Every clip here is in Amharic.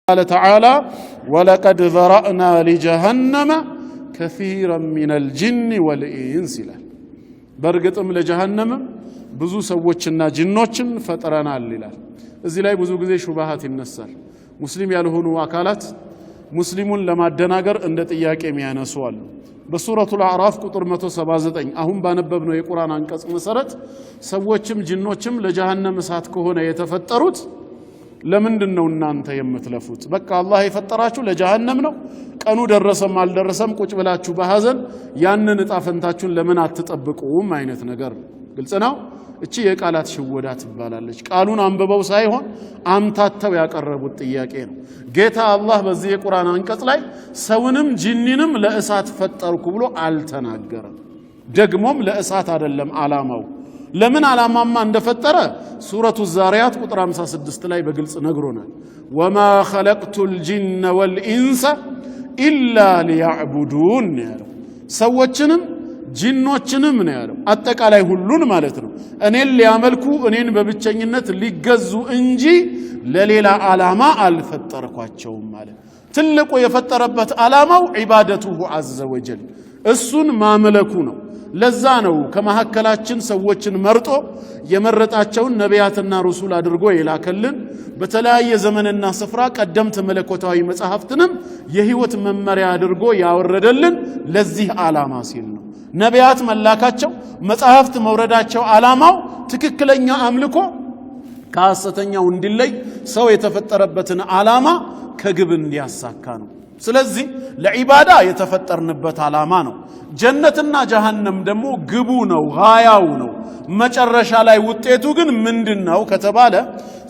قال تعالى ولقد ذرأنا لجهنم كثيرا من الجن والإنس برقتم لجهنم ብዙ ሰዎችና ጂኖችን ፈጥረናል ይላል። እዚህ ላይ ብዙ ጊዜ ሹባሃት ይነሳል። ሙስሊም ያልሆኑ አካላት ሙስሊሙን ለማደናገር እንደ ጥያቄ የሚያነሱ አሉ። በሱረቱል አዕራፍ ቁጥር 179 አሁን ባነበብነው የቁርአን አንቀጽ መሰረት ሰዎችም ጂኖችም ለጀሃነም እሳት ከሆነ የተፈጠሩት ለምንድነው እናንተ የምትለፉት? በቃ አላህ የፈጠራችሁ ለጀሃነም ነው። ቀኑ ደረሰም አልደረሰም ቁጭ ብላችሁ በሐዘን ያንን እጣ ፈንታችሁን ለምን አትጠብቁም አይነት ነገር ግልጽ ነው። እቺ የቃላት ሽወዳ ትባላለች። ቃሉን አንብበው ሳይሆን አምታተው ያቀረቡት ጥያቄ ነው። ጌታ አላህ በዚህ የቁርአን አንቀጽ ላይ ሰውንም ጂኒንም ለእሳት ፈጠርኩ ብሎ አልተናገረም። ደግሞም ለእሳት አይደለም ዓላማው። ለምን ዓላማማ እንደፈጠረ ሱረቱ ዛሪያት ቁጥር 56 ላይ በግልጽ ነግሮናል። ወማ ኸለቅቱል ጂነ ወልኢንሰ ኢላ ሊያዕቡዱን ያለው ሰዎችንም ጂኖችንም ነው ያለው። አጠቃላይ ሁሉን ማለት ነው። እኔን ሊያመልኩ እኔን በብቸኝነት ሊገዙ እንጂ ለሌላ ዓላማ አልፈጠርኳቸውም ማለት። ትልቁ የፈጠረበት ዓላማው ዒባደቱሁ ዐዘ ወጀል እሱን ማምለኩ ነው። ለዛ ነው ከመሐከላችን ሰዎችን መርጦ የመረጣቸውን ነቢያትና ሩሱል አድርጎ የላከልን። በተለያየ ዘመንና ስፍራ ቀደምት መለኮታዊ መጻሕፍትንም የህይወት መመሪያ አድርጎ ያወረደልን ለዚህ ዓላማ ሲል ነው። ነቢያት መላካቸው መጻሕፍት መውረዳቸው ዓላማው ትክክለኛ አምልኮ ከሐሰተኛው እንዲለይ ሰው የተፈጠረበትን ዓላማ ከግብ እንዲያሳካ ነው። ስለዚህ ለዒባዳ የተፈጠርንበት ዓላማ ነው። ጀነትና ጀሃነም ደግሞ ግቡ ነው፣ ጋያው ነው። መጨረሻ ላይ ውጤቱ ግን ምንድነው ከተባለ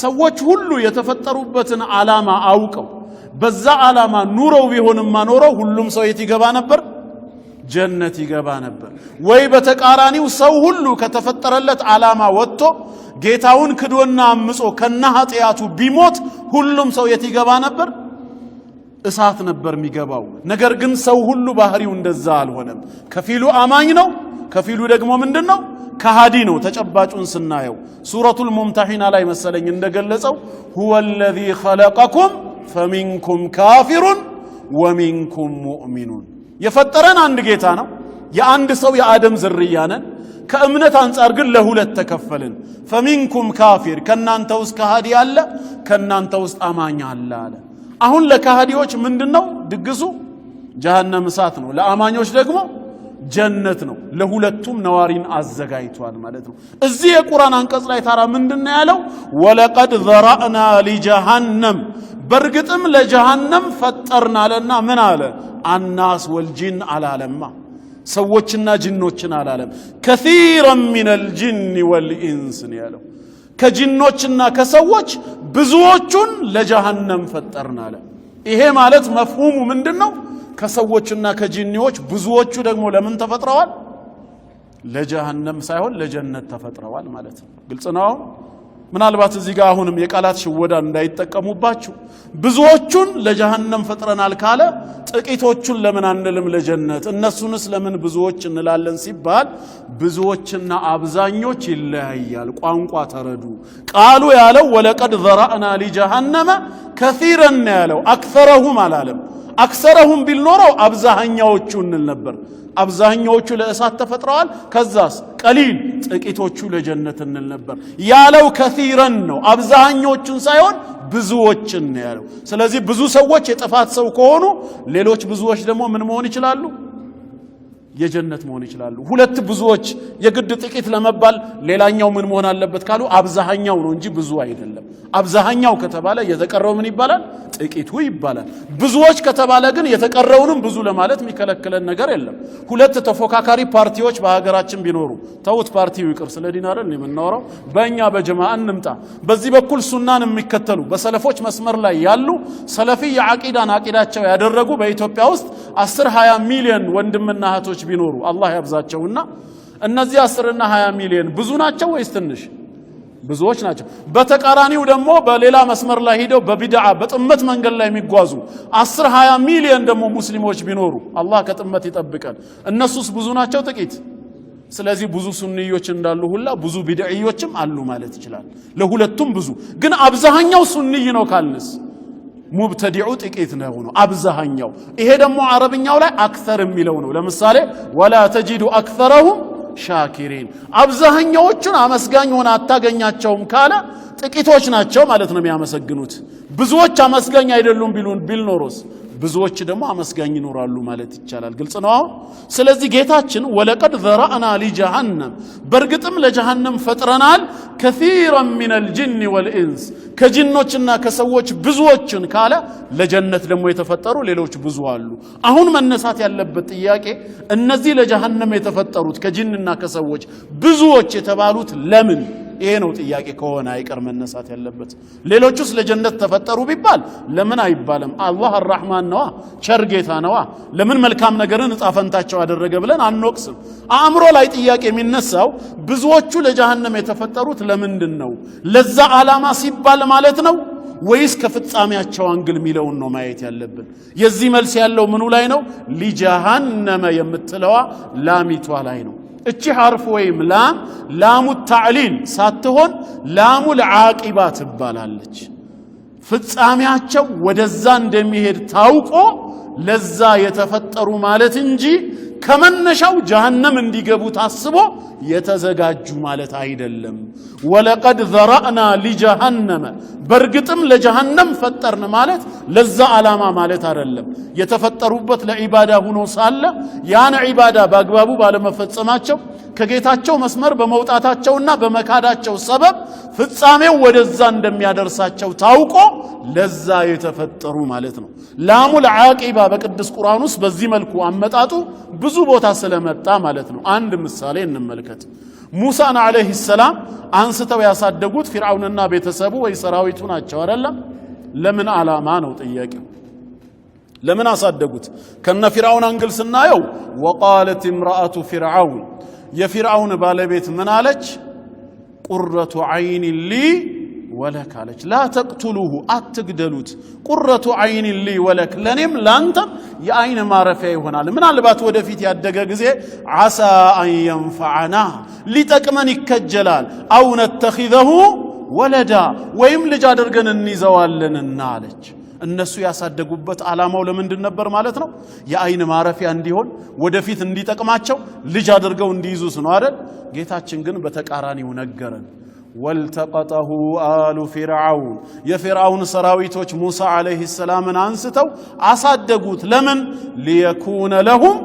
ሰዎች ሁሉ የተፈጠሩበትን ዓላማ አውቀው በዛ ዓላማ ኑረው ቢሆንማ ኖረው ሁሉም ሰው የት ይገባ ነበር? ጀነት ይገባ ነበር። ወይ በተቃራኒው ሰው ሁሉ ከተፈጠረለት ዓላማ ወጥቶ ጌታውን ክዶና አምጾ ከነ ኃጢያቱ ቢሞት ሁሉም ሰው የት ይገባ ነበር? እሳት ነበር የሚገባው። ነገር ግን ሰው ሁሉ ባህሪው እንደዛ አልሆነም። ከፊሉ አማኝ ነው፣ ከፊሉ ደግሞ ምንድነው? ከሃዲ ነው። ተጨባጩን ስናየው ሱረቱል ሙምተሒና ላይ መሰለኝ እንደገለጸው ሁወ الذي خلقكم فمنكم كافر ومنكم مؤمن የፈጠረን አንድ ጌታ ነው። የአንድ ሰው የአደም ዝርያ ነን። ከእምነት አንፃር ግን ለሁለት ተከፈልን። فمنكم كافر ከናንተ ውስጥ ከሃዲ አለ፣ ከናንተ ውስጥ አማኝ አለ አለ። አሁን ለካሃዲዎች ምንድነው ድግሱ? ጀሃነም እሳት ነው። ለአማኞች ደግሞ ጀነት ነው። ለሁለቱም ነዋሪን አዘጋጅቷል ማለት ነው። እዚህ የቁርአን አንቀጽ ላይ ታራ ምንድነው ያለው? ወለቀድ ዘራእና ሊጀሃነም በርግጥም ለጀሃነም ፈጠርን አለና ምን አለ? አናስ ወልጂን አላለማ፣ ሰዎችና ጂኖችን አላለም። ከሲራን ሚነል ጂኒ ወልኢንስ ነው ያለው። ከጂኖችና ከሰዎች ብዙዎቹን ለጀሃነም ፈጠርን አለ። ይሄ ማለት መፍሁሙ ምንድነው? ከሰዎችና ከጂኒዎች ብዙዎቹ ደግሞ ለምን ተፈጥረዋል? ለጀሃነም ሳይሆን ለጀነት ተፈጥረዋል ማለት ነው። ግልጽ ነው። ምናልባት እዚህ ጋር አሁንም የቃላት ሽወዳ እንዳይጠቀሙባችሁ ብዙዎቹን ለጀሃነም ፈጥረናል ካለ ጥቂቶቹን ለምን አንልም ለጀነት? እነሱንስ ለምን ብዙዎች እንላለን ሲባል ብዙዎችና አብዛኞች ይለያያል። ቋንቋ ተረዱ። ቃሉ ያለው ወለቀድ ዘራእና ሊጀሃነመ ከሲራን ያለው አክሰረሁም አላለም። አክሰረሁም ቢል ኖሮ አብዛኛዎቹ እንል ነበር። አብዛኛዎቹ ለእሳት ተፈጥረዋል። ከዛስ ቀሊል ጥቂቶቹ ለጀነት እንል ነበር። ያለው ከሲራን ነው፣ አብዛኛዎቹን ሳይሆን ብዙዎችን ነው ያለው። ስለዚህ ብዙ ሰዎች የጥፋት ሰው ከሆኑ ሌሎች ብዙዎች ደግሞ ምን መሆን ይችላሉ? የጀነት መሆን ይችላሉ። ሁለት ብዙዎች የግድ ጥቂት ለመባል ሌላኛው ምን መሆን አለበት ካሉ አብዛኛው ነው እንጂ ብዙ አይደለም። አብዛኛው ከተባለ የተቀረው ምን ይባላል? ጥቂቱ ይባላል። ብዙዎች ከተባለ ግን የተቀረውንም ብዙ ለማለት የሚከለክለን ነገር የለም። ሁለት ተፎካካሪ ፓርቲዎች በሀገራችን ቢኖሩ ተውት፣ ፓርቲው ይቅር፣ ስለ ዲን አይደል የምናወራው። በእኛ በጀማዓ እንምጣ። በዚህ በኩል ሱናን የሚከተሉ በሰለፎች መስመር ላይ ያሉ ሰለፊ የዓቂዳን ዓቂዳቸው ያደረጉ በኢትዮጵያ ውስጥ 10-20 ሚሊዮን ወንድምና እህቶች ቢኖሩ አላህ ያብዛቸውና እነዚህ 10 እና 20 ሚሊዮን ብዙ ናቸው ወይስ ትንሽ? ብዙዎች ናቸው። በተቃራኒው ደግሞ በሌላ መስመር ላይ ሄደው በቢድዓ በጥመት መንገድ ላይ የሚጓዙ 10-20 ሚሊዮን ደግሞ ሙስሊሞች ቢኖሩ አላህ ከጥመት ይጠብቀን። እነሱስ ብዙ ናቸው ጥቂት? ስለዚህ ብዙ ሱንዮች እንዳሉ ሁላ ብዙ ቢድዒዮችም አሉ ማለት ይችላል። ለሁለቱም ብዙ ግን አብዛኛው ሱንይ ነው ካልንስ ሙብተዲዑ ጥቂት ነው ነው አብዛኛው ይሄ ደግሞ አረብኛው ላይ አክተር የሚለው ነው ለምሳሌ ወላ ተጂዱ አክተረሁም ሻኪሪን አብዛኛዎቹን አመስጋኝ ሆነ አታገኛቸውም ካለ ጥቂቶች ናቸው ማለት ነው የሚያመሰግኑት ብዙዎች አመስጋኝ አይደሉም ቢልኖርስ ብዙዎች ደግሞ አመስጋኝ ይኖራሉ ማለት ይቻላል ግልጽ ነው ስለዚህ ጌታችን ወለቀድ ዘራአና ለጀሃነም በርግጥም ለጀሃነም ፈጥረናል كثيرا من الجن والانس ከጂኖችና ከሰዎች ብዙዎችን ካለ ለጀነት ደግሞ የተፈጠሩ ሌሎች ብዙ አሉ አሁን መነሳት ያለበት ጥያቄ እነዚህ ለጀሃነም የተፈጠሩት ከጂንና ከሰዎች ብዙዎች የተባሉት ለምን ይሄ ነው ጥያቄ ከሆነ አይቀር መነሳት ያለበት ሌሎቹስ ለጀነት ተፈጠሩ ቢባል ለምን አይባልም አላህ الرحمن ነው ቸር ጌታ ነው ለምን መልካም ነገርን ጻፈንታቸው አደረገ ብለን አንወቅስም አእምሮ ላይ ጥያቄ የሚነሳው ብዙዎቹ ለጀሃነም የተፈጠሩት ለምንድነው ለዛ ዓላማ ሲባል ማለት ነው ወይስ ከፍጻሜያቸው አንግል ሚለውን ነው ማየት ያለብን የዚህ መልስ ያለው ምኑ ላይ ነው ለጀሃነም የምትለዋ ላሚቷ ላይ ነው እቺ ሐርፍ ወይም ላሙ ተዕሊል ሳትሆን ላሙ ለዓቂባ ትባላለች ፍጻሜያቸው ወደዛ እንደሚሄድ ታውቆ ለዛ የተፈጠሩ ማለት እንጂ ከመነሻው ጀሃነም እንዲገቡ ታስቦ የተዘጋጁ ማለት አይደለም ወለቀድ ዘራአና ለጀሃነም በርግጥም ለጀሃነም ፈጠርን ማለት ለዛ ዓላማ ማለት አይደለም የተፈጠሩበት ለዒባዳ ሆኖ ሳለ ያን ዒባዳ በአግባቡ ባለመፈጸማቸው ከጌታቸው መስመር በመውጣታቸውና በመካዳቸው ሰበብ ፍጻሜው ወደዛ እንደሚያደርሳቸው ታውቆ ለዛ የተፈጠሩ ማለት ነው ላሙ ለዓቂባ በቅዱስ ቁርአን ውስጥ በዚህ መልኩ አመጣጡ ብዙ ቦታ ስለመጣ ማለት ነው አንድ ምሳሌ እንመልከት ሙሳን አለይሂ ሰላም አንስተው ያሳደጉት ፊርዓውንና ቤተሰቡ ወይ ሰራዊቱ ናቸው አይደለም ለምን ዓላማ ነው ጥያቄው ለምን አሳደጉት ከነ ፊርዓውን አንግል ስናየው ወቃለት امراه فرعون የፊርዓውን ባለቤት ምን አለች ቁረቱ አይን ሊ ወለክ አለች ላ ተቅቱሉሁ አትግደሉት ቁረቱ አይን ሊ ወለክ ለኔም ላንተም የአይን ማረፊያ ይሆናል ምናልባት ወደፊት ያደገ ጊዜ ዓሳ አን ينفعنا ሊጠቅመን ይከጀላል አው ነተኺዘሁ ወለዳ ወይም ልጅ አድርገን እንይዘዋለንና አለች እነሱ ያሳደጉበት ዓላማው ለምንድን ነበር ማለት ነው የአይን ማረፊያ እንዲሆን ወደፊት እንዲጠቅማቸው ልጅ አድርገው እንዲይዙስ ነው አይደል ጌታችን ግን በተቃራኒው ነገረን والتقطه آل فرعون የፊርዓውን ሰራዊቶች ሙሳ አለይሂ ሰላምን አንስተው አሳደጉት ለምን ليكون لهم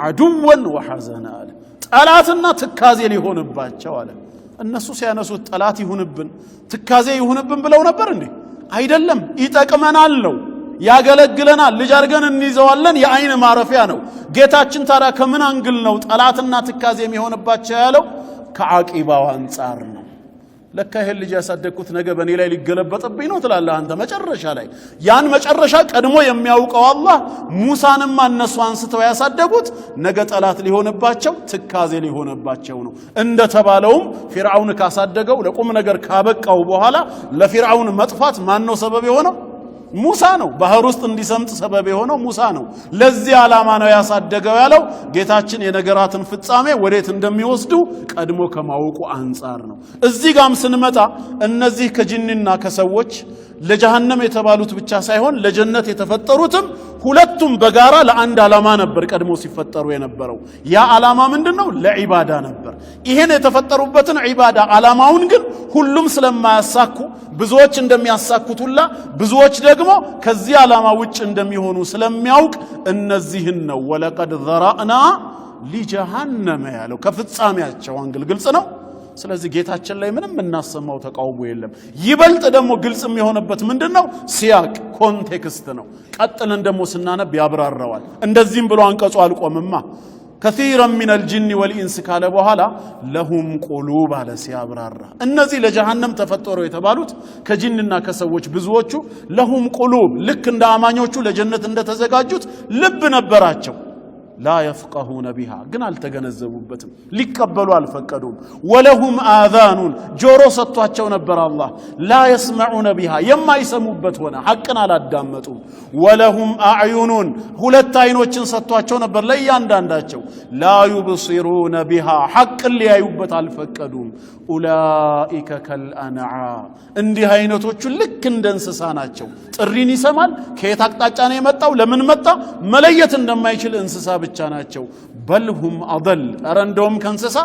عدوا وحزنا ጠላትና ትካዜ ሊሆንባቸው አለ እነሱ ሲያነሱት ጠላት ይሁንብን ትካዜ ይሁንብን ብለው ነበር እንዴ አይደለም ይጠቅመናል ነው ያገለግለናል ልጅ አድርገን እንይዘዋለን የአይን ማረፊያ ነው ጌታችን ታዲያ ከምን አንግል ነው ጠላትና ትካዜ የሚሆንባቸው ያለው ከዓቂባው አንፃር ነው ለካ ይሄ ልጅ ያሳደግኩት ነገ በኔ ላይ ሊገለበጥብኝ ነው ትላለህ አንተ መጨረሻ ላይ ያን መጨረሻ ቀድሞ የሚያውቀው አላህ ሙሳንም እነሱ አንስተው ያሳደጉት ነገ ጠላት ሊሆንባቸው ትካዜ ሊሆንባቸው ነው እንደተባለውም ፊርዓውን ካሳደገው ለቁም ነገር ካበቃው በኋላ ለፊርዓውን መጥፋት ማን ነው ሰበብ የሆነው ሙሳ ነው ባህር ውስጥ እንዲሰምጥ ሰበብ የሆነው ሙሳ ነው ለዚህ ዓላማ ነው ያሳደገው ያለው ጌታችን የነገራትን ፍጻሜ ወዴት እንደሚወስዱ ቀድሞ ከማወቁ አንፃር ነው እዚህ ጋም ስንመጣ እነዚህ ከጂንና ከሰዎች ለጀሃነም የተባሉት ብቻ ሳይሆን ለጀነት የተፈጠሩትም ሁለቱም በጋራ ለአንድ ዓላማ ነበር ቀድሞ ሲፈጠሩ የነበረው ያ ዓላማ ምንድነው ለዒባዳ ነበር ይሄን የተፈጠሩበትን ዒባዳ ዓላማውን ግን ሁሉም ስለማያሳኩ ብዙዎች እንደሚያሳኩቱላ ብዙዎች ደግሞ ከዚህ ዓላማ ውጭ እንደሚሆኑ ስለሚያውቅ እነዚህን ነው ወለቀድ ዘራአና ለጀሃነም ያለው ከፍጻሜያቸው አንግል ግልጽ ነው ስለዚህ ጌታችን ላይ ምንም እናሰማው ተቃውሞ የለም ይበልጥ ደግሞ ግልጽ የሚሆነበት ምንድነው ሲያቅ ኮንቴክስት ነው ቀጥለን ደግሞ ስናነብ ያብራራዋል እንደዚህም ብሎ አንቀጹ አልቆምማ كثيرا من الجن والانس ካለ በኋላ لهم قلوب አለ ሲያብራራ እነዚህ ለጀሃነም ተፈጠሩ የተባሉት ከጂንና ከሰዎች ብዙዎቹ لهم قلوب ልክ እንደ አማኞቹ ለጀነት እንደተዘጋጁት ልብ ነበራቸው لا يفقهون بها ግን አልተገነዘቡበትም ሊቀበሉ አልፈቀዱም ወለሁም آذان ጆሮ ሰጥቷቸው ነበር አላህ لا يسمعون بها የማይሰሙበት ሆነ ሐቅን አላዳመጡም ወለሁም أعين ሁለት አይኖችን ሰጥቷቸው ነበር ለእያንዳንዳቸው لا يبصرون بها ሐቅን ሊያዩበት አልፈቀዱም أولئك كالأنعام እንዲህ አይነቶቹ ልክ እንደ እንስሳ ናቸው ጥሪን ይሰማል ከየት አቅጣጫ ነው የመጣው ለምን መጣ መለየት እንደማይችል እንስሳ ብቻ ናቸው በልሁም አضل አረንዶም ከንስሳ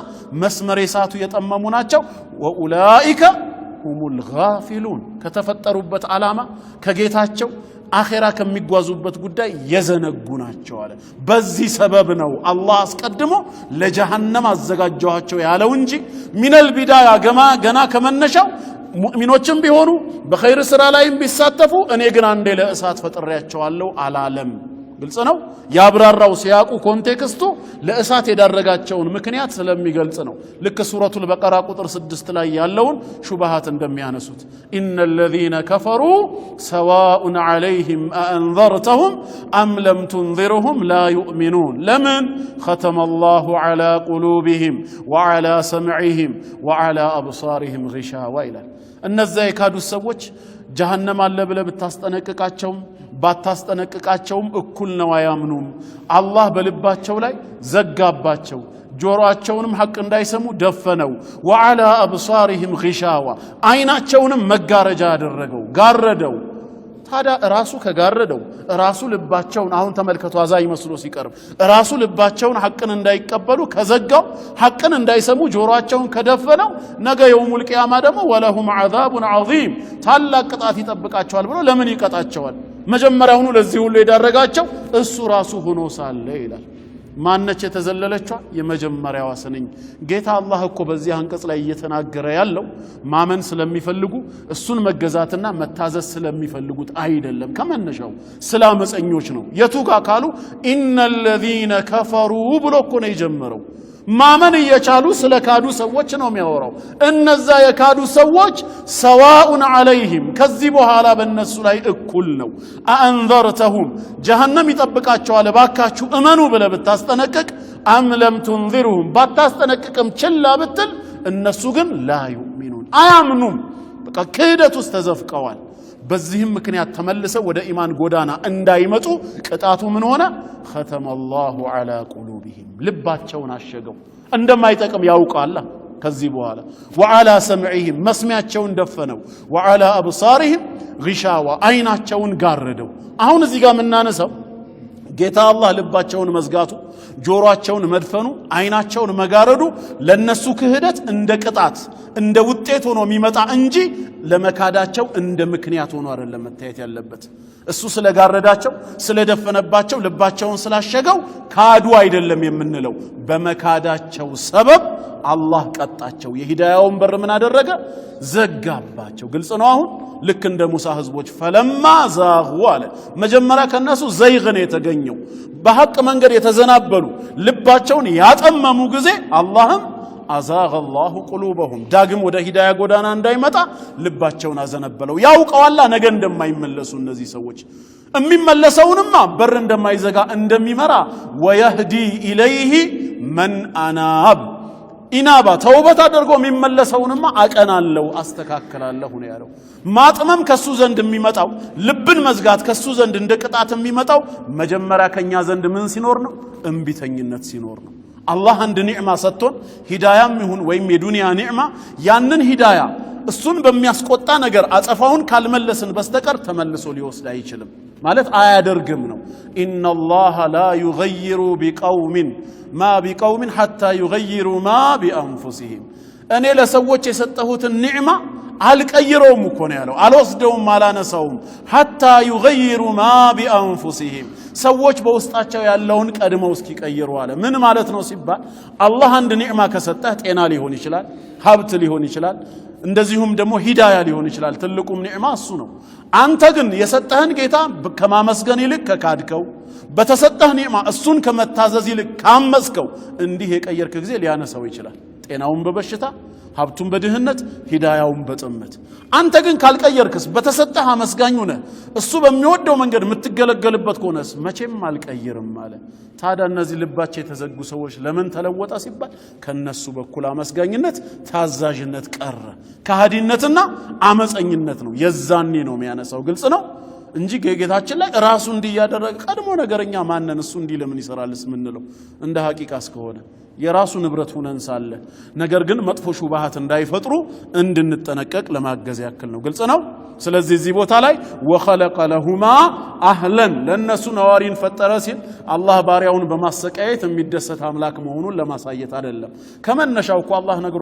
መስመር የሳቱ የጠመሙ ናቸው ወኡላኢከ ሁሙል ጋፊሉን ከተፈጠሩበት ዓላማ ከጌታቸው አኺራ ከሚጓዙበት ጉዳይ የዘነጉ ናቸው አለ በዚህ ሰበብ ነው አላህ አስቀድሞ ለጀሃነም አዘጋጀዋቸው ያለው እንጂ ሚነል ቢዳያ ገና ከመነሻው ሙእሚኖችም ቢሆኑ በኸይር ስራ ላይም ቢሳተፉ እኔ ግን አንዴ ለእሳት ፈጥሬያቸዋለሁ አላለም ግልጽ ነው ያብራራው ሲያቁ ኮንቴክስቱ ለእሳት የዳረጋቸውን ምክንያት ስለሚገልጽ ነው ልክ ሱረቱል በቀራ ቁጥር 6 ላይ ያለውን ሹብሃት እንደሚያነሱት ኢነል ለዚነ ከፈሩ ሰዋኡን ዐለይሂም አአንዘርተሁም አም ለም ትንዚርሁም ላ ዩእሚኑን ለምን ختم الله على قلوبهم وعلى سمعهم وعلى أبصارهم غشاوة ይላል እነዛ የካዱ ሰዎች ጀሃነም አለ ብለ ብታስጠነቅቃቸውም ባታስጠነቅቃቸውም እኩል ነው አያምኑም አላህ በልባቸው ላይ ዘጋባቸው ጆሮአቸውንም ሐቅ እንዳይሰሙ ደፈነው وعلى أبصارهم غشاوة አይናቸውንም መጋረጃ አደረገው ጋረደው ታዲያ ራሱ ከጋረደው ራሱ ልባቸውን አሁን ተመልከቱ አዛይ መስሎ ሲቀርብ ራሱ ልባቸውን ሐቅን እንዳይቀበሉ ከዘጋው ሐቅን እንዳይሰሙ ጆሮአቸውን ከደፈነው ነገ የውሙል ቂያማ ደግሞ ወለሁም عذاب عظيم ታላቅ ቅጣት ይጠብቃቸዋል ብሎ ለምን ይቀጣቸዋል መጀመሪያውኑ ለዚህ ሁሉ የዳረጋቸው እሱ ራሱ ሆኖ ሳለ ይላል ማነች የተዘለለችው የመጀመሪያዋ ስንኝ ጌታ አላህ እኮ በዚህ አንቀጽ ላይ እየተናገረ ያለው ማመን ስለሚፈልጉ እሱን መገዛትና መታዘዝ ስለሚፈልጉት አይደለም ከመነሻው ስላመፀኞች ነው የቱጋ ካሉ ኢነል ለዚነ ከፈሩ ብሎ እኮ ነው የጀመረው ማመን እየቻሉ ስለካዱ ሰዎች ነው የሚያወራው እነዛ የካዱ ሰዎች ሰዋኡን ዐለይሂም ከዚህ በኋላ በእነሱ ላይ እኩል ነው አአንዘርተሁም ጀሃነም ይጠብቃቸዋል ባካችሁ እመኑ ብለህ ብታስጠነቅቅ አም ለም ትንዚሩሁም ባታስጠነቅቅም ችላ ብትል እነሱ ግን ላ ዩእሚኑን አያምኑም በቃ ክህደት ውስጥ ተዘፍቀዋል በዚህም ምክንያት ተመልሰው ወደ ኢማን ጎዳና እንዳይመጡ ቅጣቱ ምን ሆነ ختم الله على قلوبهم ልባቸውን አሸገው እንደማይጠቅም ያውቃል ከዚህ በኋላ وعلى سمعهم መስሚያቸውን ደፈነው وعلى أبصارهم غشاوة አይናቸውን ጋረደው አሁን እዚህ ጋር ምናነሳው ጌታ አላህ ልባቸውን መዝጋቱ ጆሮአቸውን መድፈኑ አይናቸውን መጋረዱ ለነሱ ክህደት እንደ ቅጣት እንደ ውጤት ሆኖ የሚመጣ እንጂ ለመካዳቸው እንደ ምክንያት ሆኖ አይደለም መታየት ያለበት እሱ ስለጋረዳቸው ስለደፈነባቸው ልባቸውን ስላሸገው ካዱ አይደለም የምንለው በመካዳቸው ሰበብ አላህ ቀጣቸው የሂዳያውን በር ምን አደረገ ዘጋባቸው ግልጽ ነው አሁን ልክ እንደ ሙሳ ህዝቦች ፈለማ ዛጉ አለ መጀመሪያ ከነሱ ዘይግ ነው የተገኘው በሐቅ መንገድ የተዘናበሉ ልባቸውን ያጠመሙ ጊዜ አላህም አዛገ الله قلوبهم ዳግም ወደ ሂዳያ ጎዳና እንዳይመጣ ልባቸውን አዘነበለው ያውቀዋላ ነገ እንደማይመለሱ እነዚህ ሰዎች የሚመለሰውንማ በር እንደማይዘጋ እንደሚመራ ወየህዲ ኢለይሂ መን አናብ ኢናባ ተውበት አድርጎ የሚመለሰውንማ አቀናለው አስተካክላለሁ ነው ያለው ማጥመም ከሱ ዘንድ የሚመጣው ልብን መዝጋት ከሱ ዘንድ እንደ ቅጣት የሚመጣው መጀመሪያ ከኛ ዘንድ ምን ሲኖር ነው እንቢተኝነት ሲኖር ነው አላህ አንድ ኒዕማ ሰጥቶን ሂዳያም ይሁን ወይም የዱንያ ኒዕማ ያንን ሂዳያ እሱን በሚያስቆጣ ነገር አጸፋውን ካልመለስን በስተቀር ተመልሶ ሊወስድ አይችልም ማለት አያደርግም ነው ኢነላህ ላ ይገይሩ ቢቀውሚን ማ ቢቀውሚን ሐታ ይገይሩ ማ ቢአንፉሲሂም እኔ ለሰዎች የሰጠሁትን ኒዕማ አልቀይረውም እኮ ነው ያለው አልወስደውም አላነሳውም ሐታ ይገይሩ ማ ቢአንፉሲሂም ሰዎች በውስጣቸው ያለውን ቀድመው እስኪቀይሩ አለ ምን ማለት ነው ሲባል አላህ አንድ ኒዕማ ከሰጠህ ጤና ሊሆን ይችላል ሀብት ሊሆን ይችላል እንደዚሁም ደግሞ ሂዳያ ሊሆን ይችላል ትልቁም ኒዕማ እሱ ነው አንተ ግን የሰጠህን ጌታ ከማመስገን ይልቅ ከካድከው በተሰጠህ ኒዕማ እሱን ከመታዘዝ ይልቅ ካመስከው እንዲህ የቀየርክ ጊዜ ሊያነሳው ይችላል ጤናውን በበሽታ ሀብቱን በድህነት ሂዳያውን በጥመት አንተ ግን ካልቀየርክስ በተሰጠህ አመስጋኙ ነህ እሱ በሚወደው መንገድ የምትገለገልበት ከሆነስ መቼም አልቀይርም ማለት ታዲያ እነዚህ ልባቸው የተዘጉ ሰዎች ለምን ተለወጣ ሲባል ከነሱ በኩል አመስጋኝነት ታዛዥነት ቀረ ከሃዲነትና አመፀኝነት ነው የዛኔ ነው የሚያነሳው ግልጽ ነው እንጂ ጌታችን ላይ ራሱ እንዲያደረገ ቀድሞ ነገርኛ ማንነን እሱ እንዲ ለምን ይሰራልስ ምንለው እንደ ሐቂቃስ ከሆነ የራሱ ንብረት ሆነን ሳለ ነገር ግን መጥፎ ሹባሃት እንዳይፈጥሩ እንድንጠነቀቅ ለማገዝ ያክል ነው ግልጽ ነው ስለዚህ እዚህ ቦታ ላይ ወخلق لهما اهلا ለነሱ ነዋሪን ፈጠረ ሲል አላህ ባሪያውን በማሰቃየት የሚደሰት አምላክ መሆኑን ለማሳየት አይደለም ከመነሻው እኮ አላህ